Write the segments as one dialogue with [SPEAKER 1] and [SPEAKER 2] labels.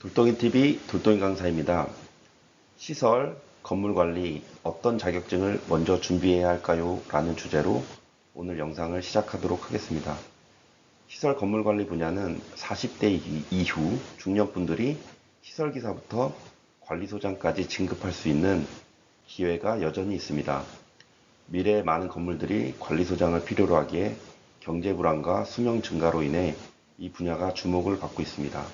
[SPEAKER 1] 돌덩이TV 돌덩이 강사입니다. 시설, 건물 관리, 어떤 자격증을 먼저 준비해야 할까요? 라는 주제로 오늘 영상을 시작하도록 하겠습니다. 시설 건물 관리 분야는 40대 이후 중년분들이 시설기사부터 관리소장까지 진급할 수 있는 기회가 여전히 있습니다. 미래의 많은 건물들이 관리소장을 필요로 하기에 경제 불안과 수명 증가로 인해 이 분야가 주목을 받고 있습니다.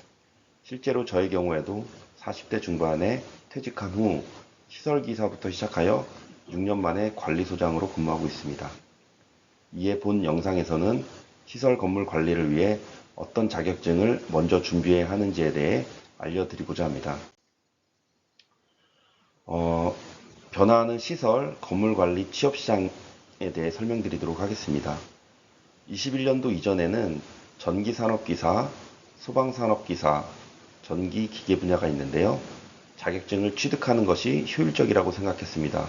[SPEAKER 1] 실제로 저의 경우에도 40대 중반에 퇴직한 후 시설기사부터 시작하여 6년 만에 관리소장으로 근무하고 있습니다. 이에 본 영상에서는 시설 건물 관리를 위해 어떤 자격증을 먼저 준비해야 하는지에 대해 알려드리고자 합니다. 변화하는 시설 건물 관리 취업시장에 대해 설명드리도록 하겠습니다. 21년도 이전에는 전기산업기사, 소방산업기사, 전기기계 분야가 있는데요. 자격증을 취득하는 것이 효율적이라고 생각했습니다.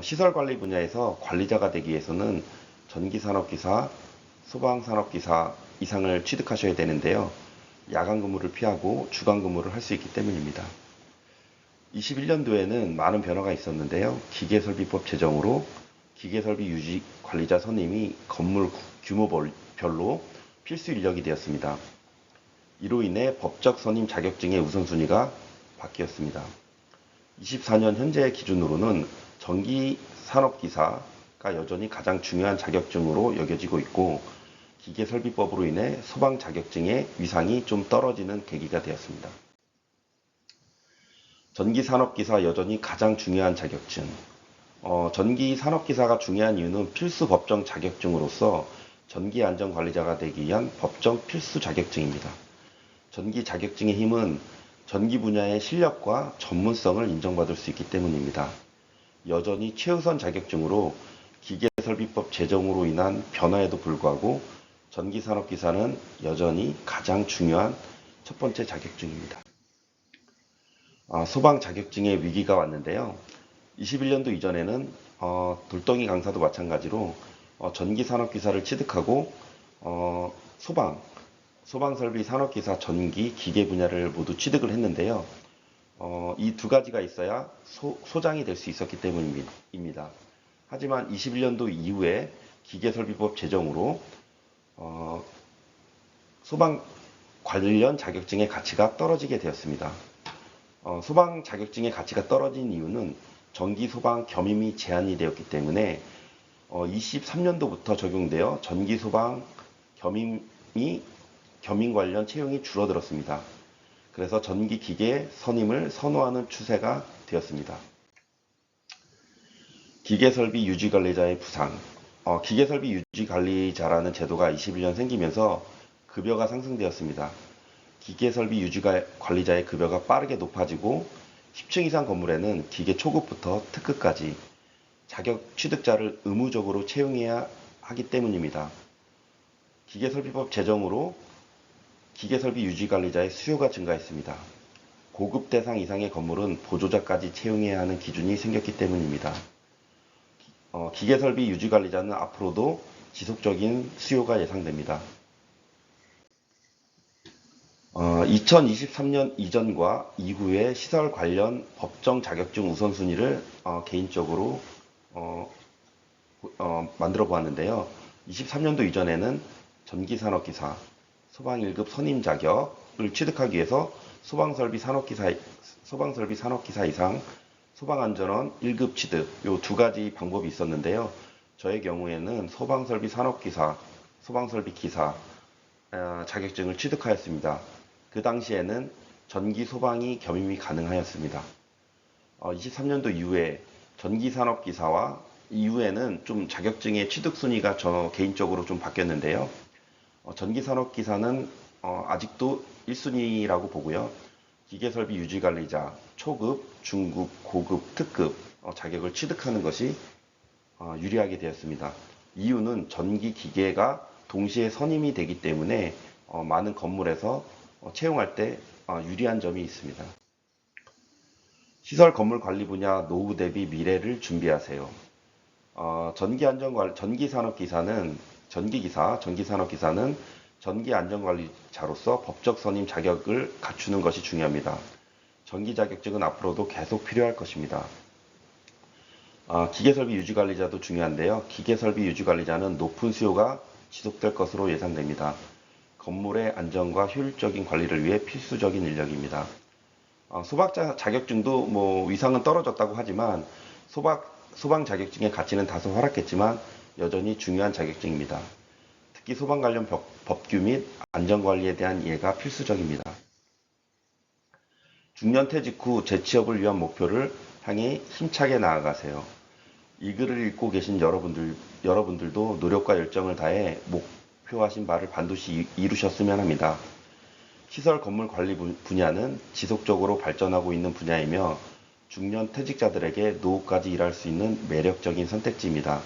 [SPEAKER 1] 시설관리 분야에서 관리자가 되기 위해서는 전기산업기사, 소방산업기사 이상을 취득하셔야 되는데요. 야간 근무를 피하고 주간 근무를 할 수 있기 때문입니다. 21년도에는 많은 변화가 있었는데요. 기계설비법 제정으로 기계설비 유지 관리자 선임이 건물 규모별로 필수 인력이 되었습니다. 이로 인해 법적 선임 자격증의 우선순위가 바뀌었습니다. 24년 현재 기준으로는 전기산업기사가 여전히 가장 중요한 자격증으로 여겨지고 있고 기계설비법으로 인해 소방 자격증의 위상이 좀 떨어지는 계기가 되었습니다. 전기산업기사 여전히 가장 중요한 자격증. 전기산업기사가 중요한 이유는 필수 법정 자격증으로서 전기안전관리자가 되기 위한 법정 필수 자격증입니다. 전기 자격증의 힘은 전기 분야의 실력과 전문성을 인정받을 수 있기 때문입니다. 여전히 최우선 자격증으로 기계설비법 제정으로 인한 변화에도 불구하고 전기산업기사는 여전히 가장 중요한 첫 번째 자격증입니다. 소방 자격증의 위기가 왔는데요. 21년도 이전에는 돌덩이 강사도 마찬가지로 전기산업기사를 취득하고 소방설비 산업기사 전기 기계 분야를 모두 취득을 했는데요. 이 두 가지가 있어야 소장이 될 수 있었기 때문입니다. 하지만 21년도 이후에 기계설비법 제정으로 소방 관련 자격증의 가치가 떨어지게 되었습니다. 소방 자격증의 가치가 떨어진 이유는 전기소방 겸임이 제한이 되었기 때문에 23년도부터 적용되어 전기소방 겸임 관련 채용이 줄어들었습니다. 그래서 전기기계 선임을 선호하는 추세가 되었습니다. 기계설비 유지관리자의 부상. 기계설비 유지관리자라는 제도가 21년 생기면서 급여가 상승되었습니다. 기계설비 유지관리자의 급여가 빠르게 높아지고 10층 이상 건물에는 기계 초급부터 특급까지 자격 취득자를 의무적으로 채용해야 하기 때문입니다. 기계설비법 제정으로 기계설비 유지관리자의 수요가 증가했습니다. 고급 대상 이상의 건물은 보조자까지 채용해야 하는 기준이 생겼기 때문입니다. 기계설비 유지관리자는 앞으로도 지속적인 수요가 예상됩니다. 2023년 이전과 이후의 시설 관련 법정 자격증 우선순위를 개인적으로 만들어 보았는데요. 23년도 이전에는 전기산업기사, 소방 1급 선임 자격을 취득하기 위해서 소방설비 산업기사 이상 소방안전원 1급 취득 이 두 가지 방법이 있었는데요. 저의 경우에는 소방설비 산업기사, 소방설비 기사 자격증을 취득하였습니다. 그 당시에는 전기 소방이 겸임이 가능하였습니다. 23년도 이후에 전기산업기사와 이후에는 좀 자격증의 취득 순위가 저 개인적으로 좀 바뀌었는데요. 전기산업기사는 아직도 1순위라고 보고요. 기계설비 유지관리자, 초급, 중급, 고급, 특급 자격을 취득하는 것이 유리하게 되었습니다. 이유는 전기기계가 동시에 선임이 되기 때문에 많은 건물에서 채용할 때 유리한 점이 있습니다. 시설 건물 관리 분야 노후 대비 미래를 준비하세요. 전기산업기사는 전기산업기사는 전기 안전관리자로서 법적 선임 자격을 갖추는 것이 중요합니다. 전기 자격증은 앞으로도 계속 필요할 것입니다. 기계설비 유지관리자도 중요한데요. 기계설비 유지관리자는 높은 수요가 지속될 것으로 예상됩니다. 건물의 안전과 효율적인 관리를 위해 필수적인 인력입니다. 소방차 자격증도 위상은 떨어졌다고 하지만 소방 자격증의 가치는 다소 하락했지만 여전히 중요한 자격증입니다. 특히 소방 관련 법규 및 안전관리에 대한 이해가 필수적입니다. 중년 퇴직 후 재취업을 위한 목표를 향해 힘차게 나아가세요. 이 글을 읽고 계신 여러분들도 노력과 열정을 다해 목표하신 바를 반드시 이루셨으면 합니다. 시설 건물 관리 분야는 지속적으로 발전하고 있는 분야이며 중년 퇴직자들에게 노후까지 일할 수 있는 매력적인 선택지입니다.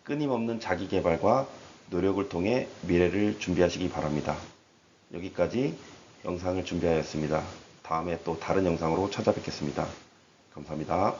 [SPEAKER 1] 끊임없는 자기 개발과 노력을 통해 미래를 준비하시기 바랍니다. 여기까지 영상을 준비하였습니다. 다음에 또 다른 영상으로 찾아뵙겠습니다. 감사합니다.